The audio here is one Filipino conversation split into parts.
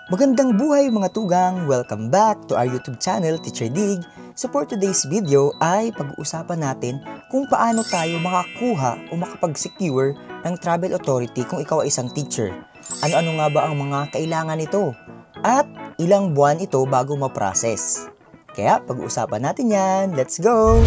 Magandang buhay mga tugang! Welcome back to our YouTube channel, Teacher Dig. So for today's video ay pag-uusapan natin kung paano tayo makakuha o makapag-secure ng Travel Authority kung ikaw ay isang teacher. Ano-ano nga ba ang mga kailangan nito? At ilang buwan ito bago ma-process? Kaya pag-uusapan natin yan. Let's go!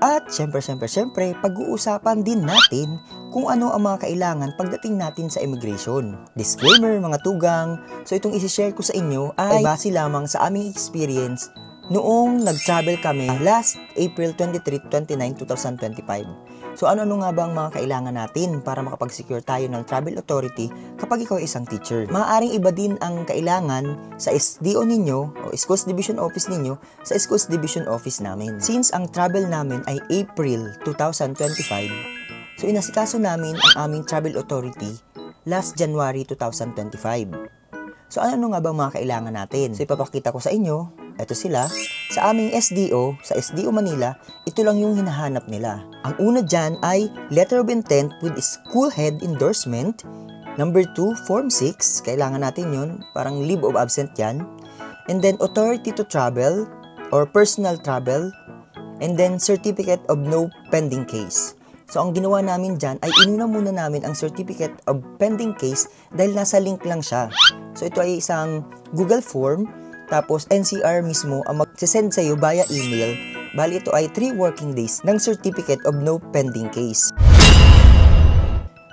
At syempre, pag-uusapan din natin kung ano ang mga kailangan pagdating natin sa immigration. Disclaimer mga tugang, so itong isi-share ko sa inyo ay base lamang sa aming experience noong nag-travel kami last April 23, 29, 2025. So ano-ano nga ba ang mga kailangan natin para makapag-secure tayo ng Travel Authority kapag ikaw ay isang teacher? Maaaring iba din ang kailangan sa SDO ninyo o Schools Division Office ninyo sa Schools Division Office namin. Since ang travel namin ay April 2025, so inasikaso namin ang aming Travel Authority last January 2025. So ano nga ba mga kailangan natin? So ipapakita ko sa inyo, ito sila. Sa aming SDO, sa SDO Manila, ito lang yung hinahanap nila. Ang una dyan ay Letter of Intent with School Head Endorsement. Number 2, Form 6. Kailangan natin yun. Parang leave of absent yan. And then Authority to Travel or Personal Travel. And then Certificate of No Pending Case. So ang ginawa namin dyan ay inuna muna namin ang Certificate of Pending Case dahil nasa link lang siya. So ito ay isang Google form. Tapos NCR mismo ang mag-send sa iyo via email. Bali ito ay 3 working days ng Certificate of No Pending Case.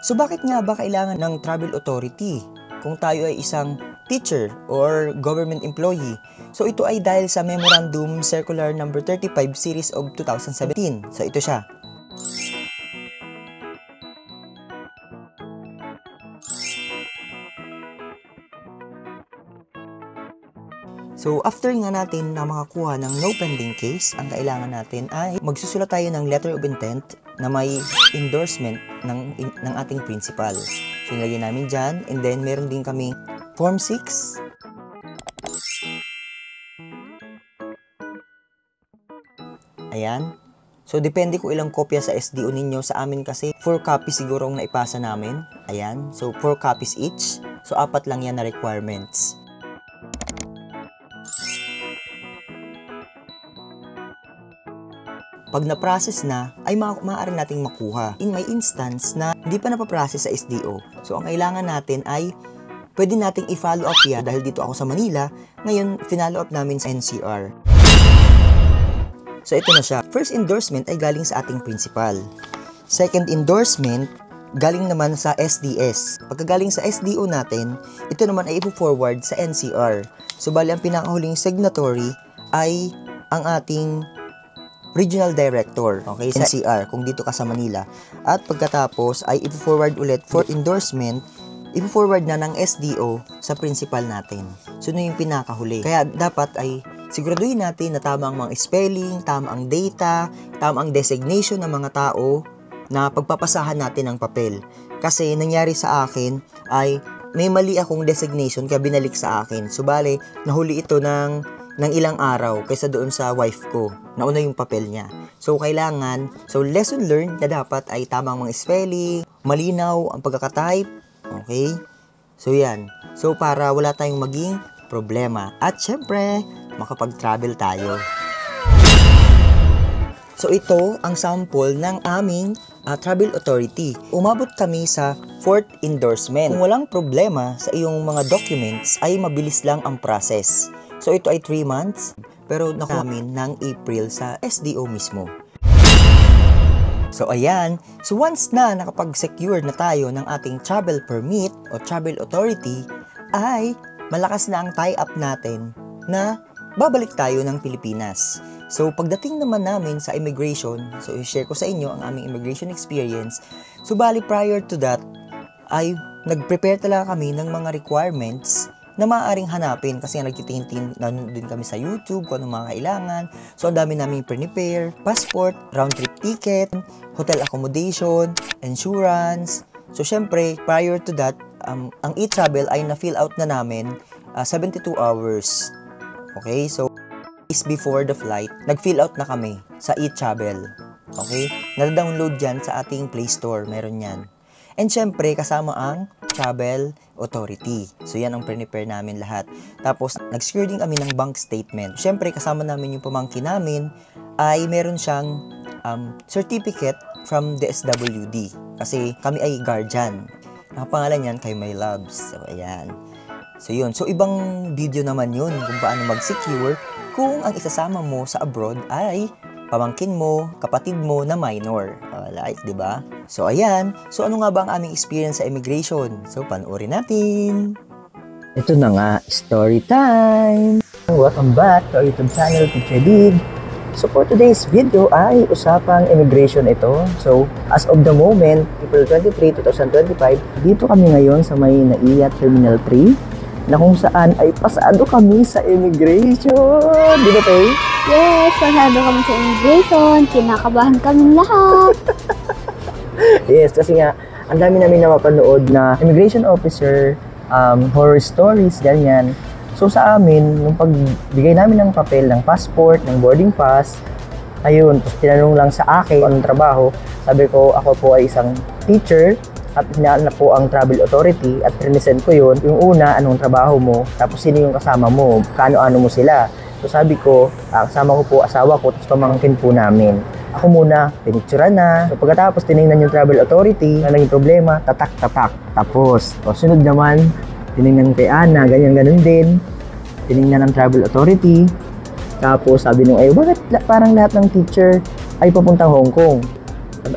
So bakit nga ba kailangan ng Travel Authority kung tayo ay isang teacher or government employee? So ito ay dahil sa Memorandum Circular number 35 series of 2017. So ito siya. So, after nga natin na makakuha ng no pending case, ang kailangan natin ay magsusulat tayo ng letter of intent na may endorsement ng ating principal. So, nilagay namin dyan. And then, meron din kami Form 6. Ayan. So, depende kung ilang kopya sa SDO ninyo. Sa amin kasi, 4 copies siguro ang naipasa namin. Ayan. So, 4 copies each. So, 4 lang yan na requirements. Pag na-process na, ay maaari nating makuha. In my instance na hindi pa napaprocess sa SDO. So, ang kailangan natin ay pwede nating i-follow up yan dahil dito ako sa Manila. Ngayon, finallow up namin sa NCR. So, ito na siya. First endorsement ay galing sa ating principal. Second endorsement, galing naman sa SDS. Pagkagaling sa SDO natin, ito naman ay ipo-forward sa NCR. So, bali ang pinakahuling signatory ay ang ating Regional Director, okay, sa NCR, kung dito ka sa Manila. At pagkatapos ay ipo-forward ulit for endorsement, ipo-forward na ng SDO sa principal natin. So, yun yung pinakahuli. Kaya dapat ay siguraduhin natin na tama ang mga spelling, tama ang data, tama ang designation ng mga tao na pagpapasahan natin ng papel. Kasi nangyari sa akin ay may mali akong designation kaya binalik sa akin. So, bale, nahuli ito ng ilang araw kaysa doon sa wife ko. Nauna yung papel niya. So, lesson learned na dapat ay tamang mga spelling, malinaw ang pagkakatype. Okay? So, yan. So, para wala tayong maging problema. At syempre, makapag-travel tayo. So, ito ang sample ng aming Travel Authority. Umabot kami sa 4th endorsement. Kung walang problema sa iyong mga documents, ay mabilis lang ang process. So, ito ay 3 months, pero nakuha namin ng April sa SDO mismo. So, ayan. So, once na nakapag-secure na tayo ng ating travel permit o travel authority, ay malakas na ang tie-up natin na babalik tayo ng Pilipinas. So, pagdating naman namin sa immigration, so, i-share ko sa inyo ang aming immigration experience. So, bali prior to that, ay nag-prepare talaga kami ng mga requirements na maaaring hanapin kasi nagtitingin din kami sa YouTube kung anong mga kailangan. So, ang dami namin prepare, passport, round-trip ticket, hotel accommodation, insurance. So, syempre, prior to that, ang e-travel ay na-fill out na namin 72 hours. Okay, so days before the flight, nag-fill out na kami sa e-travel. Okay, nada-download yan sa ating Play Store, meron yan. And syempre, kasama ang Travel Authority. So, yan ang prepare namin lahat. Tapos, nag-secure din kami ng bank statement. Syempre, kasama namin yung pamangkin namin ay meron siyang certificate from the SWD. Kasi kami ay guardian. Nakapangalan yan kay My Loves. So, ayan. So, yun. So, ibang video naman yun kung paano mag-secure kung ang isasama mo sa abroad ay pamangkin mo, kapatid mo na minor. Alright, di ba? So, ayan. So, ano nga ba ang aming experience sa immigration? So, panoorin natin. Ito na nga, story time! Welcome back to our YouTube channel, Teacher Dig. So, for today's video ay usapang immigration ito. So, as of the moment, April 23, 2025, dito kami ngayon sa may NAIA Terminal 3 na kung saan ay pasado kami sa immigration. Di ba, Tay? Yes, pasado kami sa immigration. Kinakabahan kami lahat. Yes, kasi nga, ang dami namin napapanood na immigration officer, horror stories, ganyan. So sa amin, nung pagbigay namin ng papel, ng passport, ng boarding pass, ayun, tapos tinanong lang sa akin anong trabaho. Sabi ko, ako po ay isang teacher at hinahanap po ang travel authority at present ko yun. Yung una, anong trabaho mo, tapos sino yung kasama mo, kaano-ano mo sila. So sabi ko, kasama ko po asawa ko, tapos pamangkin po namin. Ako muna, pinicturan na. So pagkatapos tinignan yung travel authority, na naging problema, tatak-tatak. Tapos, sunod naman, tinignan kay Ana, ganyan-ganon din. Tinignan ng travel authority. Tapos sabi nung bakit parang lahat ng teacher ay papuntang Hong Kong?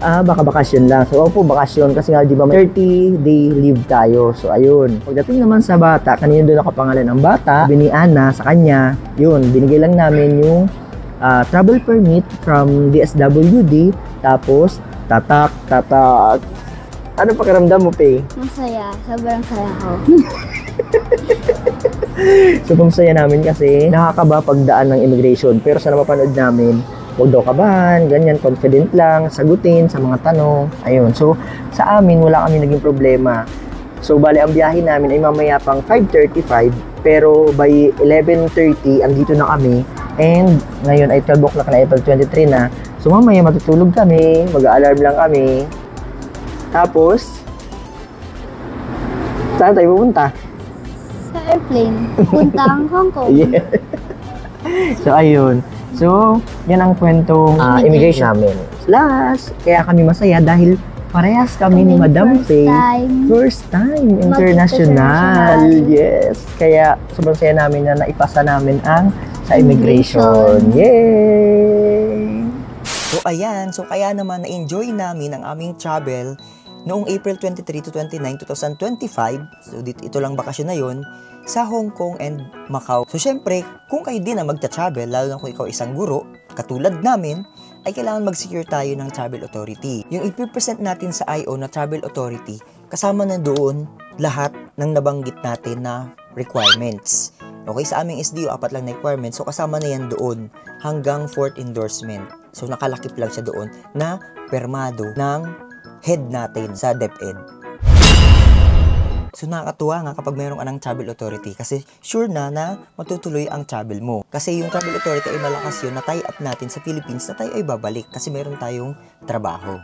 Baka bakasyon lang. So, opo, bakasyon kasi nga, di ba, 30-day leave tayo. So, ayun. Pagdating naman sa bata, kanina doon nakapangalan ng bata, sabi ni Ana sa kanya, yun, binigay lang namin yung travel permit from DSWD, tapos, tatak. Ano pakiramdam mo, Pe? Masaya. Sobrang saya ko. So, masaya namin kasi nakakaba pagdaan ng immigration. Pero sa napapanood namin, huwag daw kabahan, ganyan, confident lang, sagutin sa mga tanong. Ayun. So, sa amin, wala kami naging problema. So, bali, ang biyahe namin ay mamaya pang 5:35, pero by 11:30, andito na kami. And, ngayon ay 12 o'clock na, April 23 na. So, mamaya matutulog kami, mag-alarm lang kami. Tapos, saan tayo pupunta? Sa airplane. Puntang Hong Kong. Yeah. So, ayun. So, yan ang kwentong immigration namin. Last, kaya kami masaya dahil parehas kami ni Madam Faye. First time international. Yes. Kaya sobrang saya namin na naipasa namin ang sa immigration. Yay! So, ayan. So, kaya naman na-enjoy namin ang aming travel noong April 23 to 29, 2025. So, ito lang bakasyon na yun sa Hong Kong and Macau. So, syempre, kung kayo din na magta-travel, lalo na kung ikaw isang guro, katulad namin, ay kailangan mag-secure tayo ng travel authority. Yung ipipresent natin sa IO na travel authority, kasama na doon lahat ng nabanggit natin na requirements. Okay, sa aming SDO, 4 lang na requirements. So, kasama na yan doon hanggang 4th endorsement. So, nakalakip lang siya doon na permado ng head natin sa DepEd. So, nakakatuwa nga kapag mayroong anang travel authority kasi sure na matutuloy ang travel mo. Kasi yung travel authority ay malakas yun na tie up natin sa Philippines na tayo ay babalik kasi meron tayong trabaho.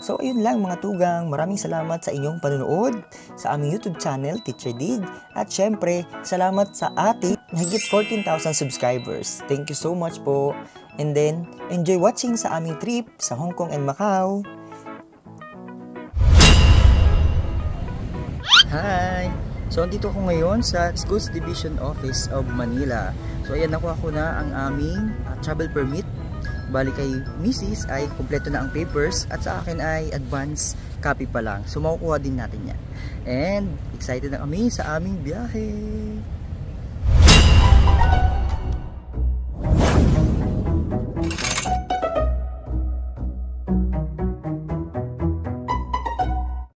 So, ayun lang mga tugang. Maraming salamat sa inyong panunood sa aming YouTube channel, Teacher Dig. At syempre, salamat sa ating higit 14,000 subscribers. Thank you so much po. And then, enjoy watching sa aming trip sa Hong Kong and Macau. Hi! So, andito ako ngayon sa Schools Division Office of Manila. So, ayan, nakuha ko na ang aming travel permit. Bali kay Mrs. ay kumpleto na ang papers at sa akin ay advance copy pa lang. So, makukuha din natin yan. And, excited na kami sa aming biyahe!